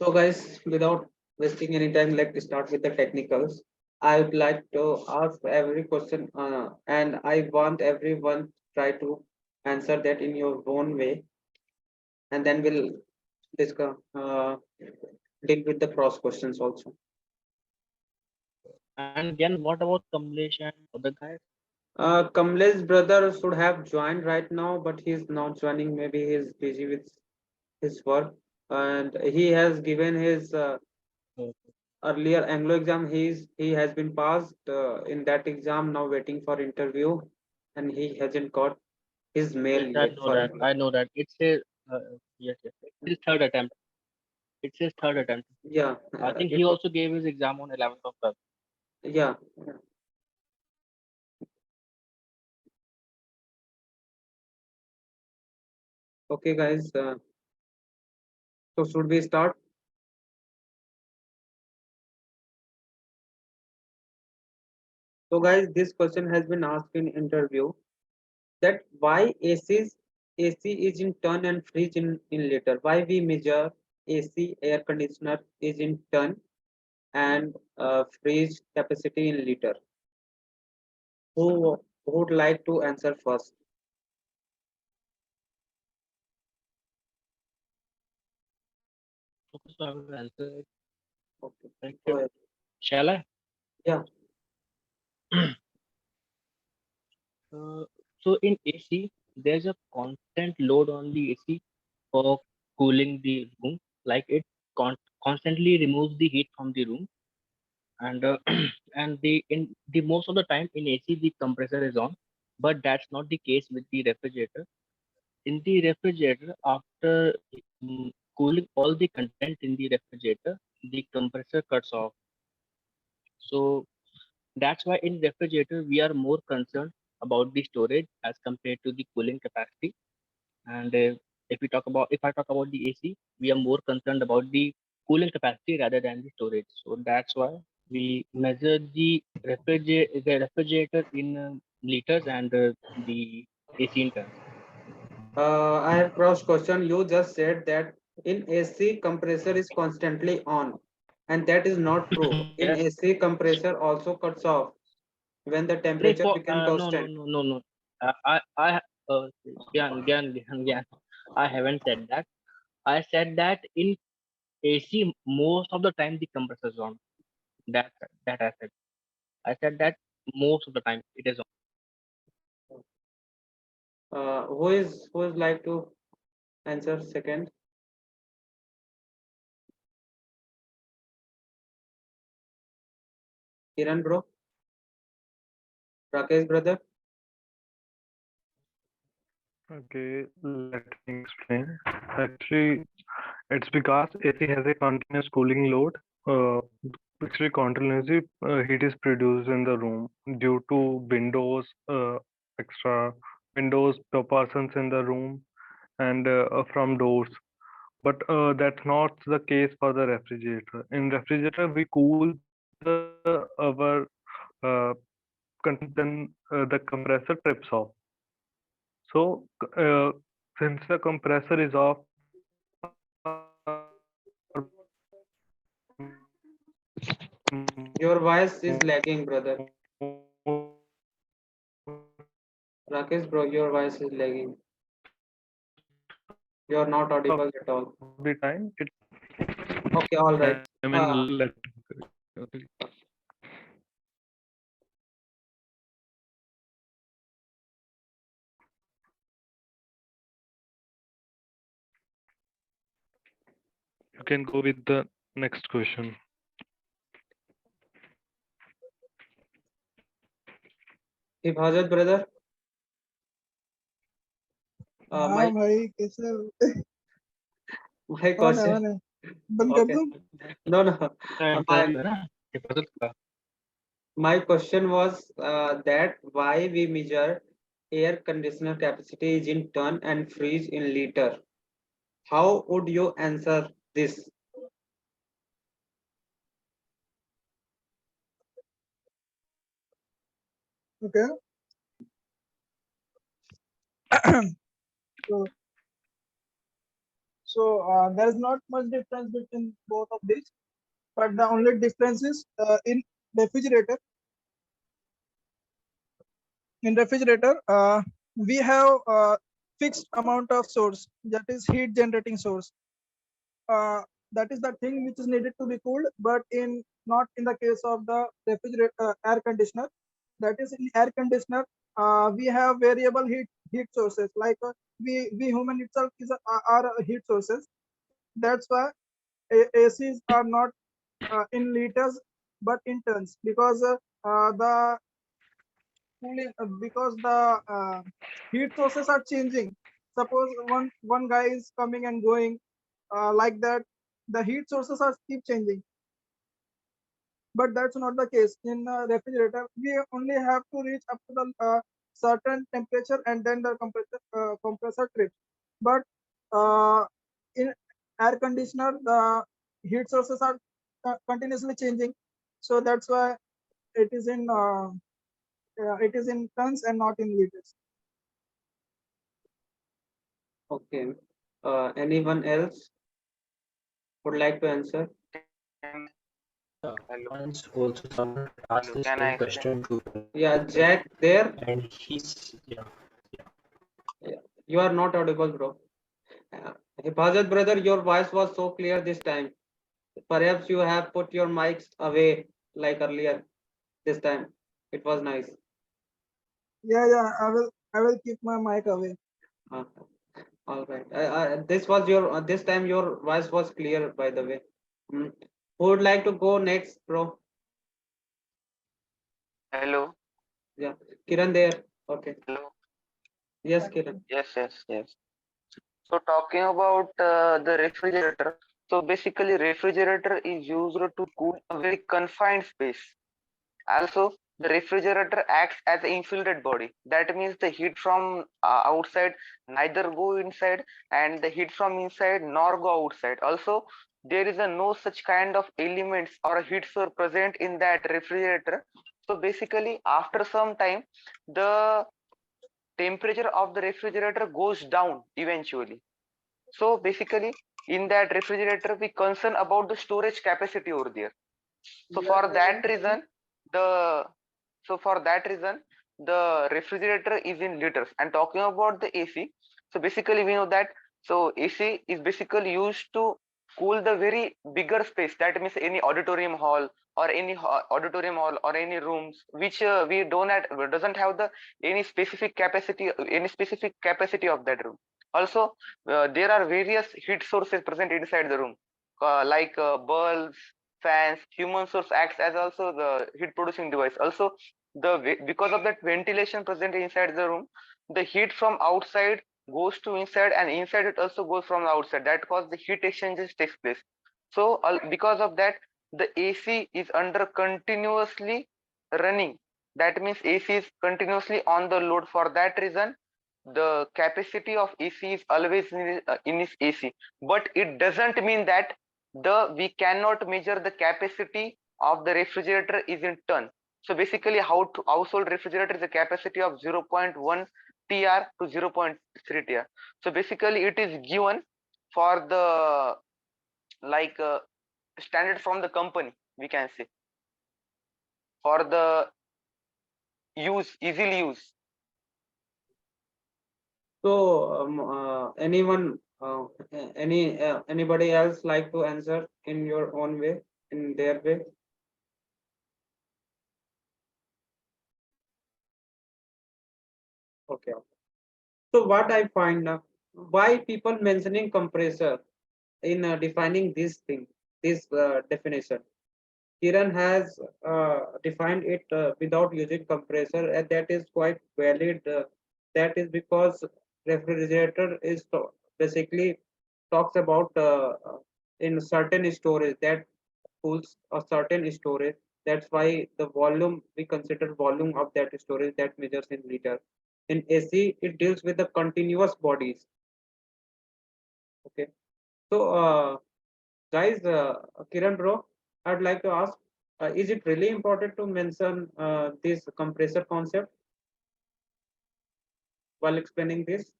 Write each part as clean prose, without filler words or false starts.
So guys, without wasting any time, let's start with the technicals. I would like to ask every question, and I want everyone try to answer that in your own way, and then we'll discuss, deal with the cross questions also. And then what about Kamlesh and other guys? Kamlesh brother should have joined right now, but he's not joining. Maybe he's busy with his work, and he has given his Uh, earlier Anglo exam. He has been passed in that exam. Now waiting for interview, and he hasn't got his mail Yes, I yet know for that. interview. I know that. It's a yes, yes. It's his third attempt. It's his third attempt. Yeah, I think it he was also gave his exam on 11th of Feb. yeah. Okay, guys. So should we start? So guys, this question has been asked in interview that why AC is in ton and fridge in liter. Why we measure AC air conditioner is in ton and fridge capacity in liter. Who would like to answer first? Okay, so I will answer it. Okay, Like, go ahead. shall I? Yeah. Uh, so in AC, there's a constant load on the AC for cooling the room. Like it constantly removes the heat from the room, and and the in the most of the time in AC the compressor is on, but that's not the case with the refrigerator. In the refrigerator, after cooling all the content in the refrigerator, the compressor cuts off. So that's why in refrigerator we are more concerned about the storage as compared to the cooling capacity. And if I talk about the AC, we are more concerned about the cooling capacity rather than the storage. So that's why we measure the refrigerator in liters and the AC in tons. I have cross question. You just said that in AC compressor is constantly on, and that is not true. Yes. In AC compressor also cuts off when the Like temperature for become no no constant. no no no. I yeah, I haven't said that. I said that in AC most of the time the compressor is on. That that I said. I said that most of the time it is on. Who is like to answer second? Kiran bro, Rakesh brother. Okay, let me explain. Actually, it's because AC has a continuous cooling load. Uh, Actually, continuously heat is produced in the room due to windows, extra windows, per persons in the room, and from doors. But that's not the case for the refrigerator. In refrigerator, we cool our uh, content, then the compressor trips off. So, since the compressor is off, Your voice is lagging, brother. Rakesh bro, your voice is lagging. You are not audible at all. of the time, it Okay, all I right. am in Uh, let okay. You can go with the next question. Hifazat brother, हाँ my भाई कैसे my कौन है question. कौन है बंद कर Okay, दूं no, no. इंटरव्यू My है ना हिफाजत का. my question was that why we measure air conditioner capacity is in ton and fridge in liter. How would you answer this? Okay so So there is not much difference between both of these, but the only difference is in refrigerator. In refrigerator, we have fixed amount of source, that is heat generating source. That is the thing which is needed to be cooled, but in not in the case of the refrigerator air conditioner. That is, in air conditioner, we have variable heat sources, like we human itself is are heat sources. That's why ACs are not in liters but in tons, because the cooling because the heat sources are changing. Suppose one guy is coming and going, like that, the heat sources are keep changing. But that's not the case in refrigerator. We only have to reach up to the certain temperature, and then the compressor trips. But in air conditioner, the heat sources are continuously changing. So that's why it is in it is in tons and not in liters. Okay. Anyone else would like to answer? Once also someone asked the same question to Yeah, Jack there. and he's You are not audible, bro. Hifazat brother, your voice was so clear this time. Perhaps you have put your mics away like earlier. This time, it was nice. Yeah, I will keep my mic away. Uh, all right. This was your this time your voice was clear, by the way. Hmm. Who would like to go next, bro? Hello. Yeah, Kiran there. Okay. Hello. Yes, Kiran. Yes. So talking about the refrigerator. So basically, refrigerator is used to cool a very confined space. Also, the refrigerator acts as an insulated body. That means the heat from outside neither go inside, and the heat from inside nor go outside. Also, there is a no such kind of elements or a heat source present in that refrigerator. So basically, after some time, the temperature of the refrigerator goes down eventually. So basically, in that refrigerator, we concern about the storage capacity over there. So for that reason, the for that reason, the refrigerator is in liters. And talking about the AC, so basically we know that AC is basically used to cool the very bigger space. That means any auditorium hall or any auditorium hall or any rooms which we don't have, doesn't have the any specific capacity of that room. Also, there are various heat sources present inside the room, like bulbs, fans. Human source acts as also the heat producing device. Also, because of that ventilation present inside the room, the heat from outside goes to inside, and inside it also goes from the outside. That cause the heat exchanges takes place. So because of that, the AC is under continuously running. That means AC is continuously on the load. For that reason, the capacity of AC is always in its AC. But it doesn't mean that we cannot measure the capacity of the refrigerator is in ton. So basically, household refrigerator is a capacity of 0.1 TR to 0.3 TR. So basically, it is given for the like standard from the company, we can say, for the easily use. So, anyone, anybody else like to answer in your own way, in their way? Okay. So what I find now, why people mentioning compressor in defining this thing, this definition. Kiran has defined it without using compressor, and that is quite valid. That is because refrigerator is basically talks about in certain storage that cools a certain storage. That's why the volume we consider volume of that storage that measures in liter. In AC, it deals with the continuous bodies. Okay, so guys, Kiran bro, I'd like to ask, is it really important to mention this compressor concept while explaining this?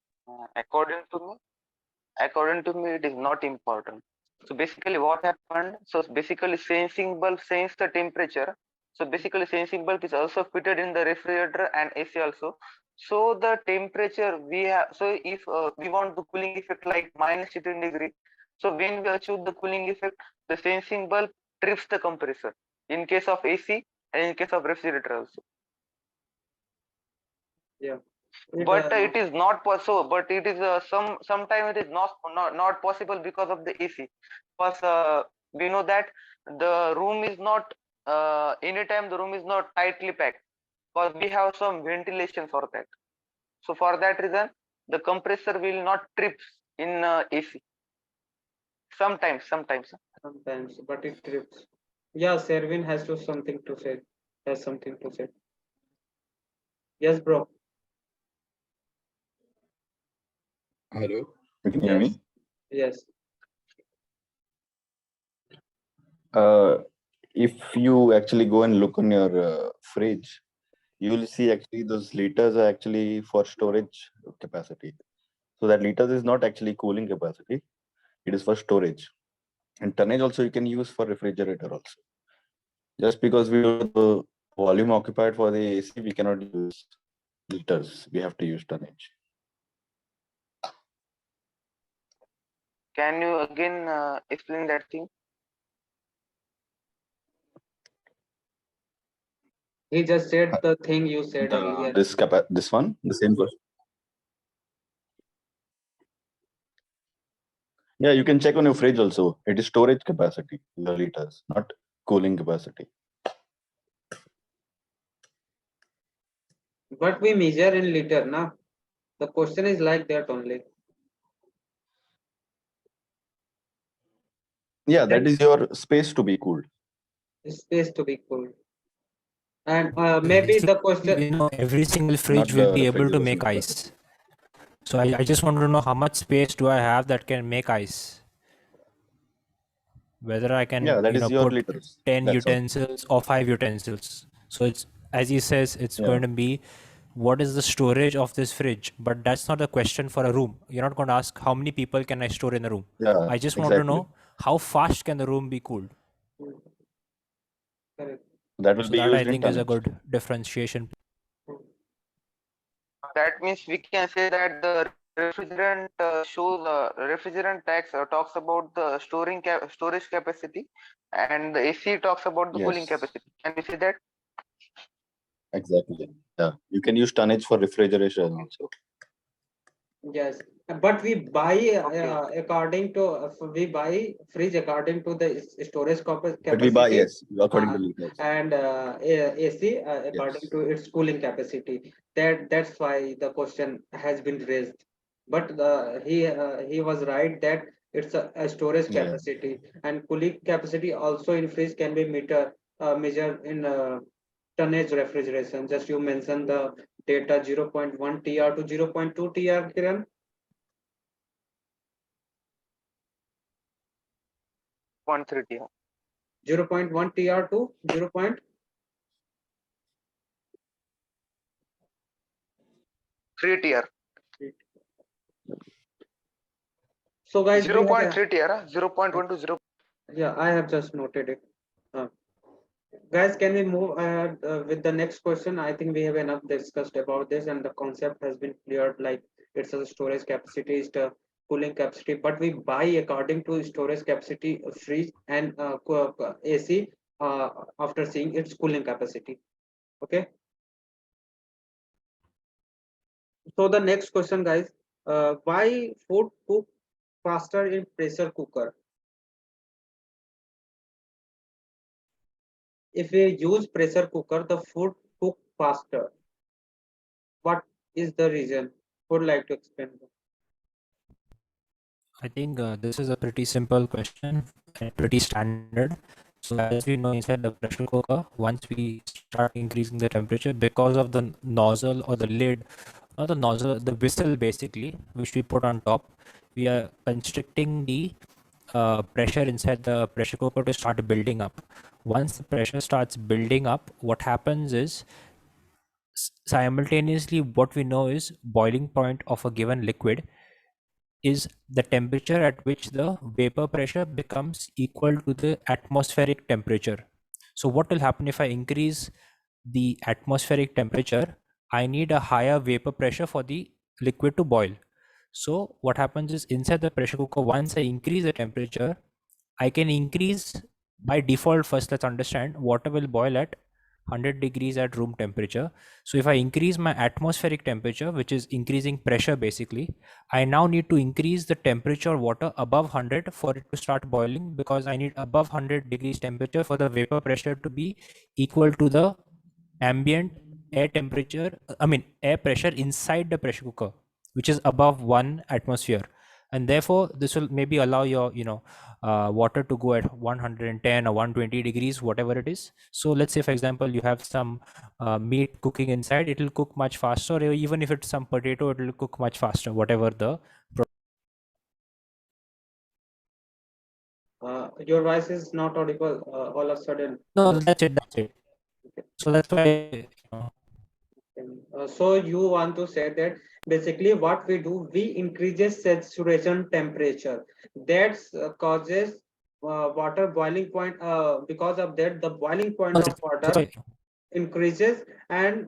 According to me, according to me, it is not important. So basically what happened, so basically sensing bulb sense the temperature. So basically sensing bulb is also fitted in the refrigerator and AC also. So the temperature we have, so if we want the cooling effect like minus 18 degree, so when we achieve the cooling effect, the sensing bulb trips the compressor in case of AC and in case of refrigerator also. Yeah. But it is not possible, but it is sometimes it is not possible because of the AC, because we know that the room is not anytime the room is not tightly packed, because we have some ventilation for that. So for that reason the compressor will not trip in AC sometimes. Sometimes, but it trips. Yeah, Servin has to something to say. Has something to say. Yes, bro. Hello, you can hear Yes. me? Yes. If you actually go and look on your fridge, you will see actually those liters are actually for storage capacity. So that liters is not actually cooling capacity; it is for storage. And tonnage also you can use for refrigerator also. Just because we know the volume occupied for the AC, we cannot use liters. We have to use tonnage. Can you again explain that thing? He just said the thing you said earlier. This one, the same question. Yeah, you can check on your fridge also. It is storage capacity, the liters, not cooling capacity. But we measure in liter, na? The question is like that only. Yeah, that is your space to be cooled. Space to be cooled. And maybe the question. You know, every single fridge will be able to make ice. So I just want to know how much space do I have that can make ice? Whether I can, Yeah, that you is know, your put liters. 10 That's all. utensils or 5 utensils. So it's, as he says, it's Yeah. going to be what is the storage of this fridge? But that's not a question for a room. You're not going to ask how many people can I store in a room. Yeah, I just want to know how fast can the room be cooled. Correct. That will So be that used I in think is a tonnage. good differentiation. That means we can say that the refrigerant shows refrigerant tax talks about the storage capacity, and the AC talks about the cooling Yes, capacity. Can we say that? exactly. Yeah, you can use tonnage for refrigeration also. Yes, but we buy Okay. according to we buy fridge according to the storage But we buy, capacity, yes, according to liters. and AC according Yes. to its cooling capacity. That's why the question has been raised. But he was right that it's a storage Yeah. capacity, and cooling capacity also in fridge can be measured in tonnage refrigeration. Just you mentioned the data 0.1 TR to 0.2 TR, Kiran. 0.30. 0.1 TR to 0.3 3 tier. So guys, we have 0.3 tier. 0.1 to 0. yeah, I have just noted it. Guys, can we move ahead with the next question? I think we have enough discussed about this, and the concept has been cleared. Like it's a storage capacity, it's the cooling capacity, but we buy according to storage capacity fridge and AC after seeing its cooling capacity. Okay. So the next question, guys, why food cook faster in pressure cooker? If we use pressure cooker, the food cook faster. What is the reason? Would like to explain. I think this is a pretty simple question and pretty standard. So as we know, inside the pressure cooker, once we start increasing the temperature, because of the nozzle or the lid, or the nozzle, the whistle basically, which we put on top, we are constricting the pressure inside the pressure cooker to start building up. Once the pressure starts building up, what happens is simultaneously what we know is boiling point of a given liquid is the temperature at which the vapor pressure becomes equal to the atmospheric temperature. So what will happen if I increase the atmospheric temperature? I need a higher vapor pressure for the liquid to boil. So what happens is, inside the pressure cooker, once I increase the temperature, I can increase by default. First, let's understand, water will boil at 100 degrees at room temperature. So if I increase my atmospheric temperature, which is increasing pressure basically, I now need to increase the temperature of water above 100 for it to start boiling, because I need above 100 degrees temperature for the vapor pressure to be equal to the ambient air temperature, air pressure inside the pressure cooker, which is above 1 atmosphere. And therefore this will maybe allow your water to go at 110 or 120 degrees, whatever it is. So let's say, for example, you have some meat cooking inside, it will cook much faster, or even if it's some potato, it will cook much faster, whatever the Your voice is not audible all of a sudden. no, that's it. So that's why, So you want to say that basically what we do, we increases saturation temperature. That causes water boiling point. Because of that, the boiling point of water increases, and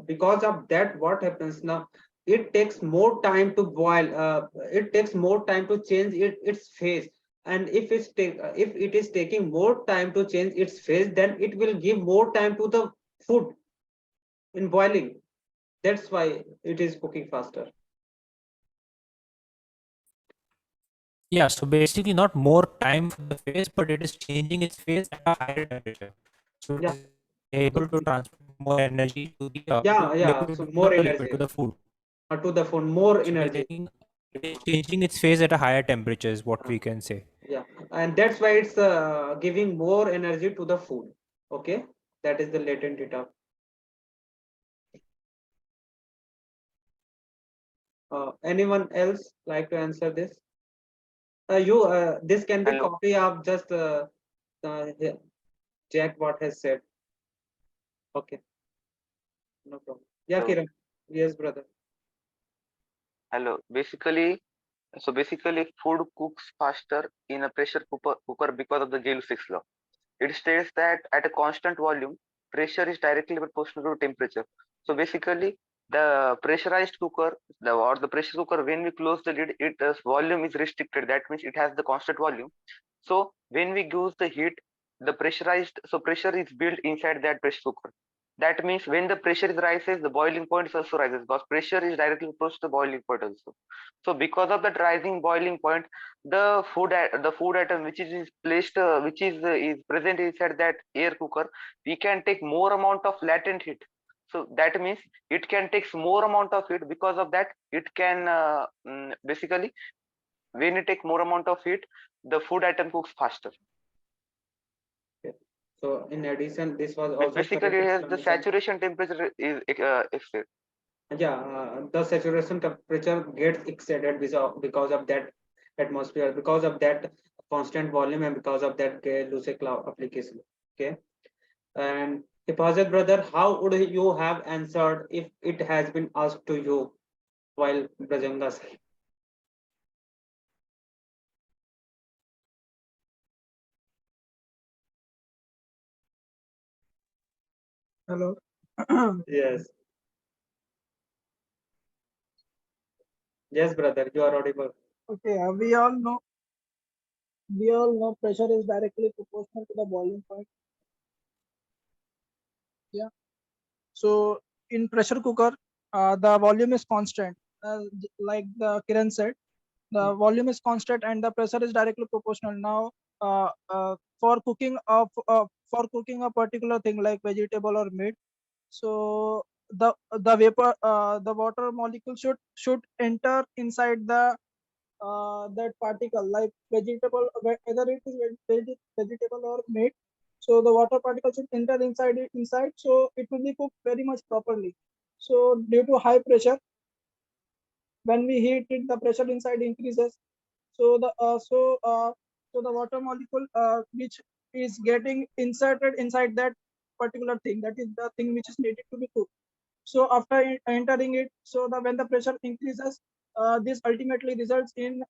because of that, what happens now? It takes more time to boil. It takes more time to change its phase. And if it is taking more time to change its phase, then it will give more time to the food in boiling. That's why it is cooking faster. yeah, so basically not more time for the phase, but it is changing its phase at a higher temperature. So it Yeah. is able to transfer more energy to the Yeah. liquid, So not more the liquid, energy to the food. to the food, more So energy. basically, it is changing its phase at a higher temperature, is what we can say. Yeah, and that's why it's giving more energy to the food. Okay, that is the latent heat of. Anyone else like to answer this? This can be Hello. copy of just yeah, Jack what has said. Okay, no problem. Yeah, So Kiran. Yes, brother. hello. Basically, food cooks faster in a pressure cooker because of the Gill sixth law. It states that at a constant volume, pressure is directly proportional to temperature. So basically, the pressurized cooker, or the pressure cooker, when we close the lid, its volume is restricted. That means it has the constant volume. So when we use the heat, pressure is built inside that pressure cooker. That means when the pressure is rises, the boiling point is also rises, because pressure is directly close to the boiling point also. So because of that rising boiling point, the food item which is placed, is present inside that air cooker, we can take more amount of latent heat. So that means it can take more amount of heat. Because of that, it can basically, when you take more amount of heat, the food item cooks faster. Okay. So in addition, this was also Basically, correct here the explanation. saturation temperature is exceed. Yeah, the saturation temperature gets exceeded because of that atmosphere, because of that constant volume, and because of that Lucid cloud application. Okay. And Hipazet brother, how would you have answered if it has been asked to you while Brajanga said? Hello. Yes. Yes, brother, you are audible. Okay, we all know pressure is directly proportional to the boiling point. Yeah. So in pressure cooker, the volume is constant. Like the Kiran said, the volume is constant and the pressure is directly proportional. Now, for cooking a particular thing like vegetable or meat, so the water molecule should enter inside the that particle, like vegetable, whether it is vegetable or meat. So the water particle should enter inside, so it will be cooked very much properly. So due to high pressure, when we heat it, the pressure inside increases. So the water molecule which is getting inserted inside that particular thing, that is the thing which is needed to be cooked. So after entering it, so when the pressure increases, this ultimately results in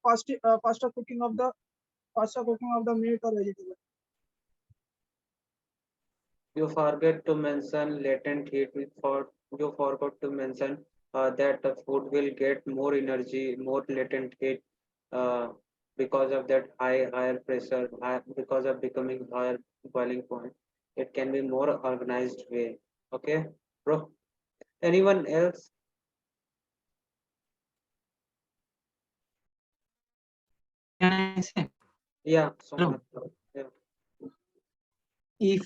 faster cooking of the meat or vegetable. You forget to mention latent heat. You forgot to mention that the food will get more energy, more latent heat uh, because of that higher pressure, because of becoming higher boiling point. It can be more organized way. Okay, bro. Anyone else? Can I say? Yeah, Hello. Somnath. Yeah. If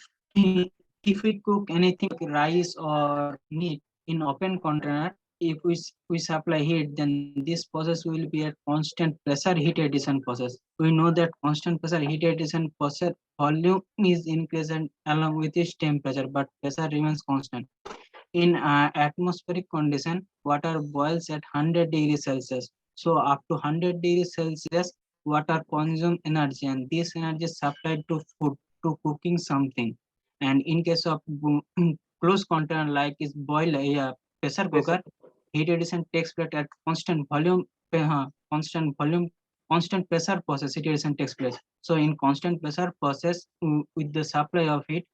if we cook anything like rice or meat in open container, if we supply heat, then this process will be a constant pressure heat addition process. We know that constant pressure heat addition process volume is increasing along with its temperature, but pressure remains constant. In atmospheric condition, water boils at 100 degrees Celsius. So up to 100 degrees Celsius, water consumes energy, and this energy is supplied to food, to cooking something. And in case of close container like is boiler, pressure cooker, heat addition takes place at constant volume, constant pressure process. Heat addition takes place. So in constant pressure process, with the supply of heat,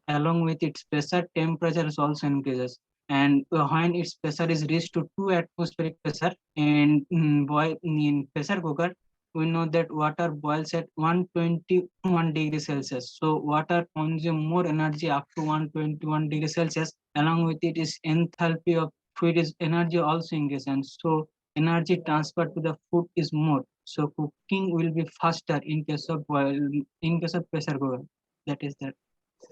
along with its pressure, temperature is also increases. And when its pressure is reached to 2 atmospheric pressure and in pressure cooker, we know that water boils at 121 degrees Celsius. So water consumes more energy up to 121 degrees Celsius. Along with it is enthalpy of food is energy also increases. And so energy transfer to the food is more. So cooking will be faster in case of in case of pressure cooker. That is that.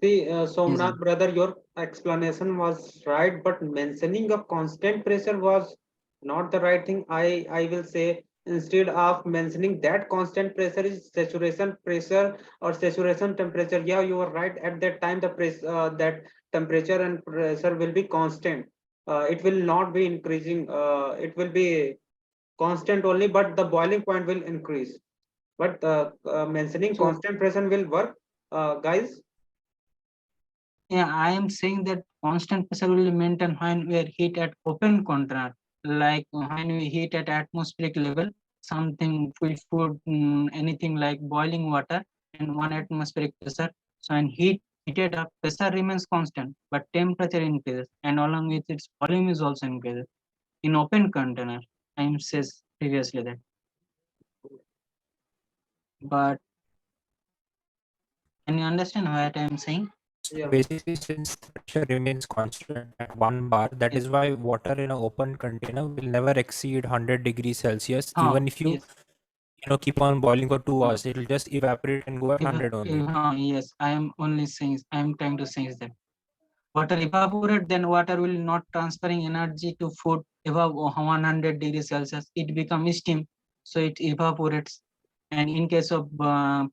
See, Yes, Somnath, brother, your explanation was right, but mentioning a constant pressure was not the right thing. I will say instead of mentioning that constant pressure is saturation pressure or saturation temperature. Yeah, you are right. At that time, the that temperature and pressure will be constant. It will not be increasing. It will be constant only, but the boiling point will increase. But mentioning so constant pressure will work, guys. yeah, I am saying that constant pressure will be maintained when we are heat at open container, like when we heat at atmospheric level, something we food, anything like boiling water and 1 atmospheric pressure. So when heated up, pressure remains constant, but temperature increases, and along with its volume is also increases. In open container, I am says previously that, but can you understand what I am saying? Yeah. Basically, since the pressure remains constant at 1 bar, that Yes. is why water in an open container will never exceed 100 degrees Celsius. Even if Yes. keep on boiling for 2 hours, it will just evaporate and go at 100 only. Yes, I am only saying, I am trying to say that water evaporate, then water will not transferring energy to food above 100 degrees Celsius. It becomes steam, so it evaporates. And in case of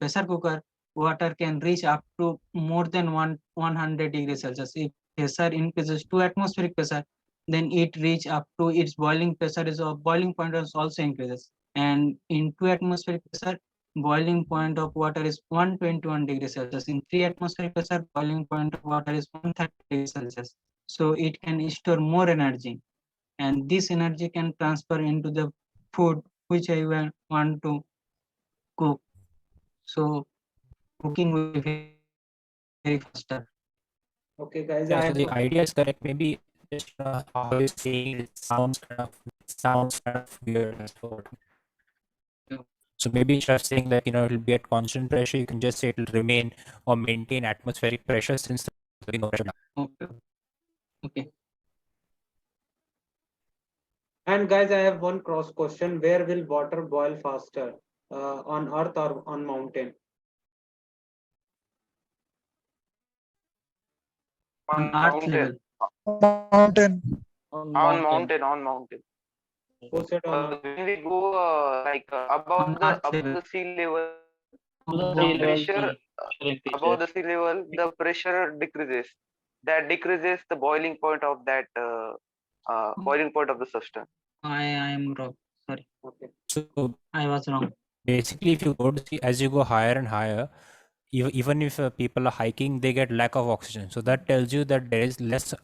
pressure cooker, water can reach up to more than 100 degrees Celsius. If pressure increases to atmospheric pressure, then it reach up to its boiling pressure is boiling point is also increases. And in 2 atmospheric pressure, boiling point of water is 121 degrees Celsius. In 3 atmospheric pressure, boiling point of water is 130 degrees Celsius. So it can store more energy, and this energy can transfer into the food which I want to cook. So cooking will be very faster. Okay, guys, Yeah, I so have the idea is correct. Maybe just how you're saying it sounds kind of weird. That's what. So maybe instead of saying that it'll be at constant pressure, you can just say it'll remain or maintain atmospheric pressure since there'll be no pressure. Okay. Okay. and guys, I have one cross question. Where will water boil faster? On earth or on mountain? On On earth mountain. level. Mountain. On On mountain. mountain, on mountain. Who said on When we go On earth above level. the sea level, The the sea level pressure above the sea level, the pressure decreases. That decreases the boiling point of that boiling point of the system. I am wrong. Sorry, Okay. So I was wrong. basically, if you go to see, as you go higher and higher, even if people are hiking, they get lack of oxygen. So that tells you that there is less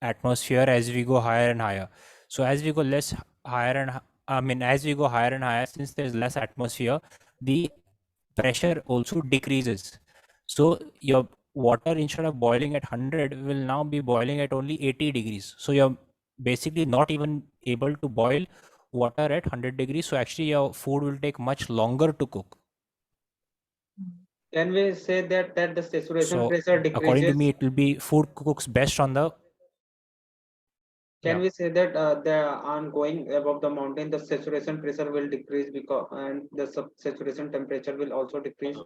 atmosphere as we go higher and higher. So as we go less higher and I mean, as we go higher and higher, since there's less atmosphere, the pressure also decreases. So your water, instead of boiling at 100, will now be boiling at only 80 degrees. So you're basically not even able to boil water at 100 degrees. So actually your food will take much longer to cook. Can we say that the saturation So pressure according to decreases? me, it will be food cooks best on the. Can Yeah. we say that on going above the mountain, the saturation pressure will decrease because and the saturation temperature will also decrease?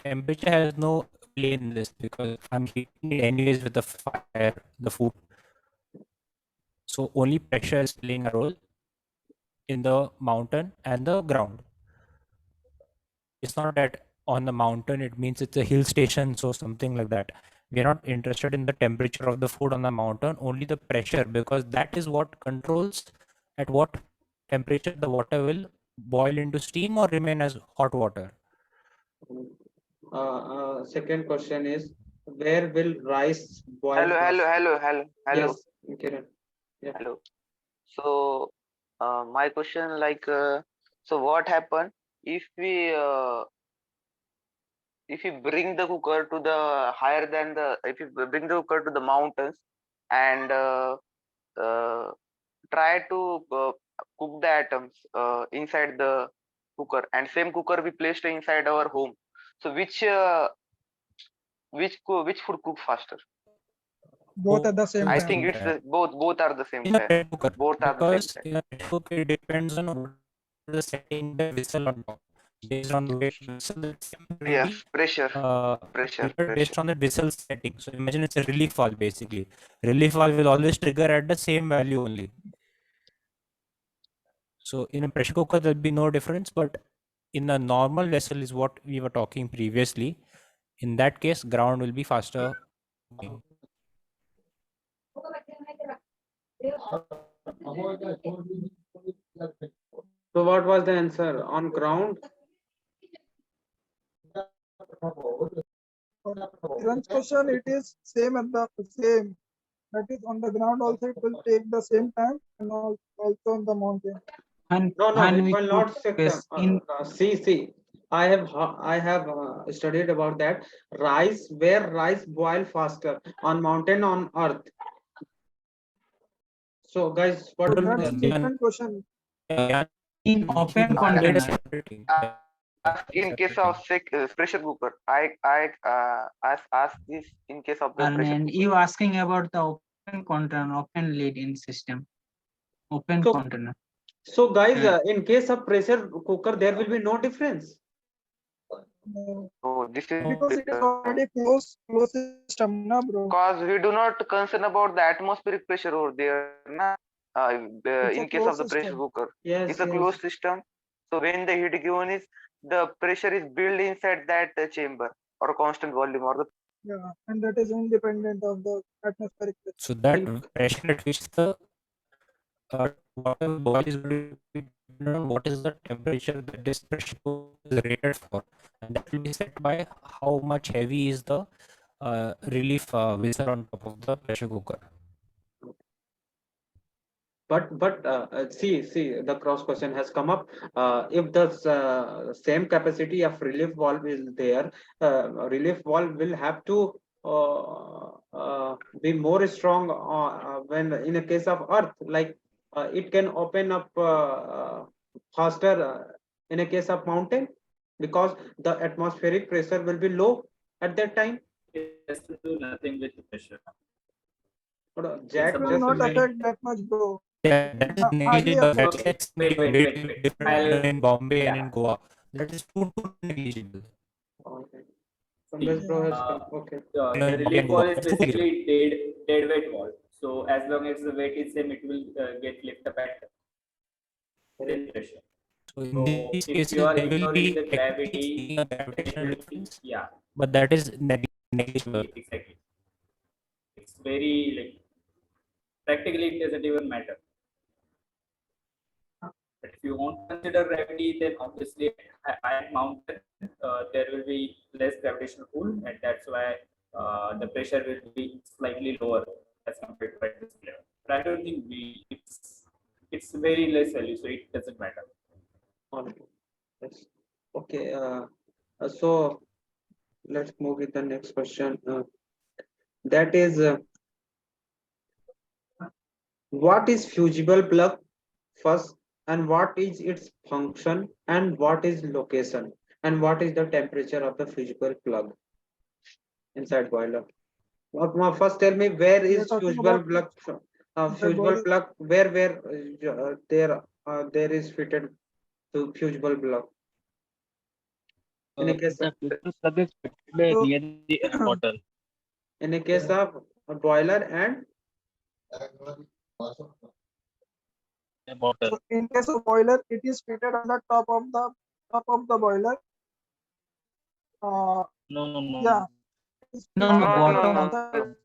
Temperature has no play in this because I'm heating it anyways with the fire, the food. So only pressure is playing a role in the mountain and the ground. It's not that on the mountain it means it's a hill station, so something like that. We are not interested in the temperature of the food on the mountain, only the pressure, because that is what controls at what temperature the water will boil into steam or remain as hot water. Second question is, where will rice boil Hello, fast? hello, hello, hello, Yes, Kiran. Yeah. hello. So, my question like, so what happen if we bring the cooker to the higher than the if you bring the cooker to the mountains and uh, try to cook the atoms inside the cooker, and same cooker we placed inside our home, so which food cook faster? Both at the same I time. think it's both are the same In a time. pressure cooker, Both are the same because time. in a pressure cooker it depends on what the setting the whistle on top. Based on the weight of the whistle, the temperature will Yes, be pressure. based on the whistle setting. So imagine it's a relief valve basically. Relief valve will always trigger at the same value only. So in a pressure cooker there'll be no difference, but in a normal vessel is what we were talking previously. In that case, ground will be faster cooking. So what was the answer? On ground? Kiran's question, it is same at the same. That is on the ground also it will take the same time and also on the mountain. When No, when it we will cook not take this them. in See. I have studied about that. Where rice boil faster, on mountain, on earth. So guys, So what do you that's think? different question. in open container. In case of pressure cooker, I ask this in case of the pressure And cooker. you asking about the open container, open lid in system, open So- container. So guys, in case of pressure cooker, there will be no difference. So this is Because it is already closed system, na bro. because we do not concern about the atmospheric pressure over there, na? It's a In case of the closed pressure system. cooker, Yes, it's a closed system. So when the heat given is, the pressure is built inside that chamber or a constant volume or the. Yeah, and that is independent of the atmospheric pressure. So that pressure at which the water boil is going to be dependent on what is the temperature that this pressure cooker is rated for, and that will be set by how much heavy is the relief whistle on top of the pressure cooker. But see, the cross question has come up. If the same capacity of relief valve is there, relief valve will have to be more strong when in a case of earth, like it can open up faster in a case of mountain, because the atmospheric pressure will be low at that time. It has to do nothing with the pressure. Jack It will just not affect that much, bro. Yeah, that is Hardly negligible. affect. That's like Wait, the wait, way wait, it will be wait. different I'll- in Bombay and yeah. in Goa. That is too negligible. Okay. See, Pankaj bro has uh, come. Okay. the relief wall is basically dead weight wall. So as long as the weight is same, it will get lifted up at same pressure. So in So these if cases, you are there will ignoring be the technically gravity, speaking a it gravitational will be, difference, yeah, but that is negligible. exactly. It's very like practically it doesn't even matter. But if you want to consider gravity, then obviously at mountain there will be less gravitational pull, and that's why the pressure will be slightly lower as compared to at this level. I don't think it's very less value, so it doesn't matter. All right. Yes. Okay. So let's move with the next question. That is, what is fusible plug first, and what is its function, and what is location, and what is the temperature of the fusible plug inside boiler? First, tell me where We are is talking fusible about plug? inside Fusible boiler. plug where there is fitted to fusible plug. In a case The of fusible plug is fitted So near the air bottle. in a case of a boiler and Air bottle. so in case of boiler, it is fitted on the top of the boiler. No. Yeah, it's No, fixed no, No, on no, the bottom, no. inside.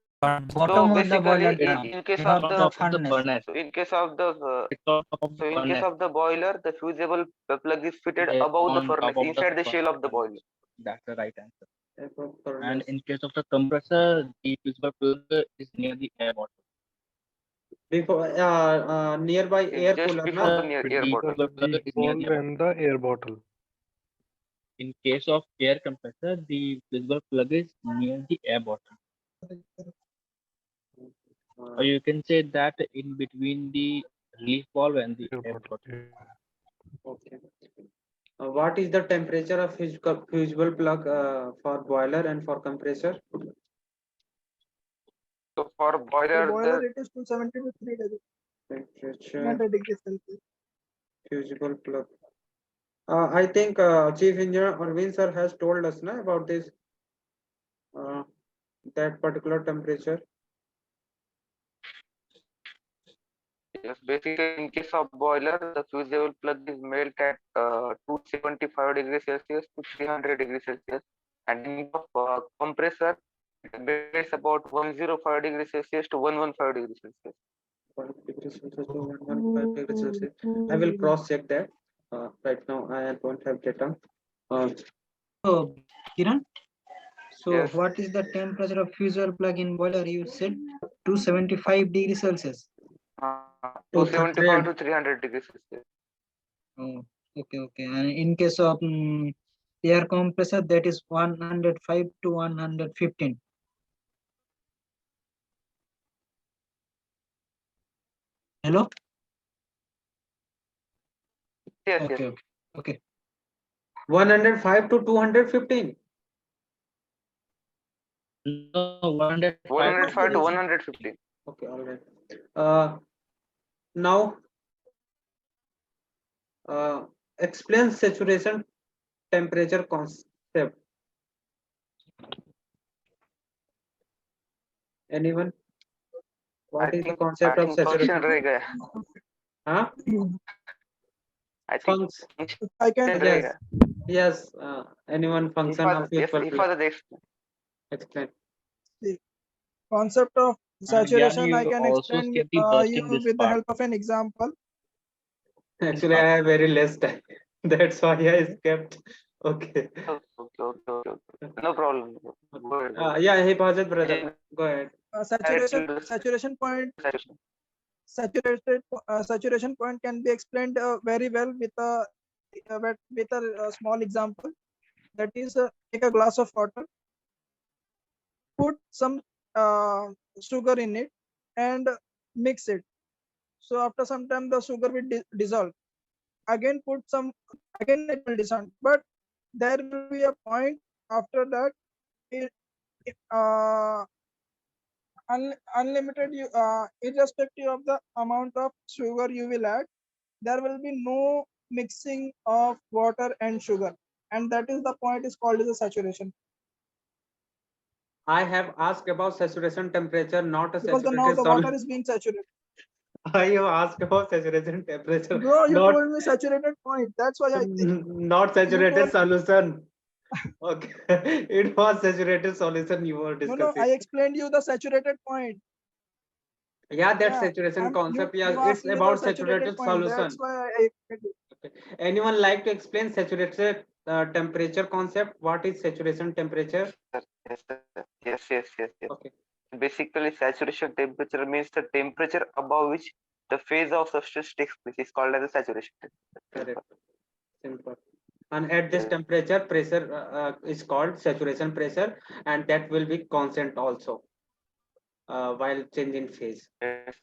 So bottom of the basically, boiler. Yeah, in case you of have On the the top of the furnace. furnace. so in case of the It's on top of the so in case furnace. of the boiler, the fusible plug is fitted Yes, above the on furnace, top of the inside the shell of the furnace. boiler. That's the right answer. And furnace. in case of the compressor, the fusible plug is near the air bottle. Before nearby It's air just cooler, before na? the The near air Between bottle. the fusible plug weak is near the valve air and the air bottle. In case of air compressor, the fusible plug is near the air bottle. Or you can say that in between the relief valve and the Air air bottle. bottle. Okay. What is the temperature of fusible plug for boiler and for compressor? So for For boiler, boiler, the it is 270 to 300 Temperature degrees Celsius. fusible plug. I think Chief Engineer Arvind sir has told us na, about this that particular temperature. yes, basically in case of boiler, the fusible plug is made at 275 degrees Celsius to 300 degrees Celsius, and in case of compressor, it's about 105 degrees Celsius to 115 degrees Celsius. 1 degree Celsius to 115 degrees Celsius. I will cross check that. Right now, I don't have data. So, Kiran, so Yes, what is the temperature of fusible plug in boiler? You said 275 degrees Celsius. 275 to 300 degrees Celsius. Oh, okay. And in case of air compressor, that is 105 to 115. Hello? Yes, Okay. 105 to 215. No, 105 105 to to 115. Okay, all right. Now, explain saturation temperature concept. Anyone? What is the concept of function saturation? रह गया. Huh? I think Function. I can Yes. Anyone function of yes, fusible plug? Father, Explain. the concept of And saturation. Gyani, I you can also explain skip the you bursting this with the part. help of an example. Actually, I have very less time. That's why I skipped. Okay. okay. No problem. Go ahead. Yeah, hey, Bhajet brother. Go ahead. Saturation point. Saturation point can be explained very well with a small example. That is, take a glass of water, put some sugar in it, and mix it. So after some time, the sugar will dissolve. Again, again it will dissolve. But there will be a point after that. Uh, Unlimited, irrespective of the amount of sugar you will add, there will be no mixing of water and sugar, and that is the point is called as a saturation, I have asked about saturation temperature, not a because now saturated the water solid. is being saturated. I have asked about saturation temperature, Bro, you not told me saturated point, that's why I think not saturated solution. Okay, it was saturated solution you were no, discussing. I explained you the saturated point. Yeah, that Yeah, saturation concept. you Yeah, asked it's me the about saturated saturated point, that's solution. why I explained you. Okay. Anyone like to explain saturated temperature concept? What is saturation temperature? Yes. Okay. basically saturation temperature means the temperature above which the phase of substance takes place is called as a saturation temperature. Correct. Simple. And at this temperature, pressure is called saturation pressure, and that will be constant also while changing phase. Yes.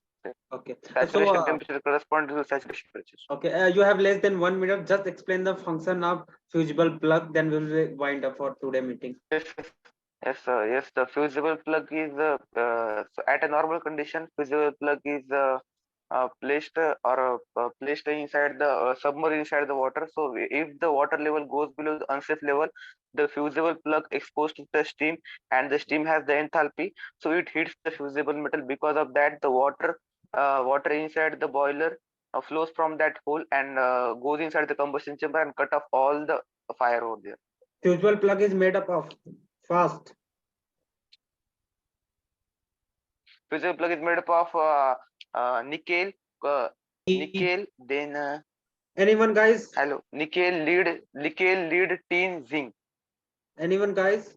Okay. Saturation temperature corresponds to the saturation pressure. Okay. You have less than 1 minute. Just explain the function of fusible plug. Then we will wind up for today meeting. Yes, sir. Yes, the fusible plug is so at a normal condition, fusible plug is placed placed inside the submerged inside the water. So if the water level goes below the unsafe level, the fusible plug exposed to the steam, and the steam has the enthalpy, so it hits the fusible metal. Because of that, the water inside the boiler flows from that hole and goes inside the combustion chamber and cut off all the fire over there. Fusible plug is made up of fast. Fusible plug is made up of nickel, then anyone guys? Hello, nickel, lead, tin, zinc. Anyone guys?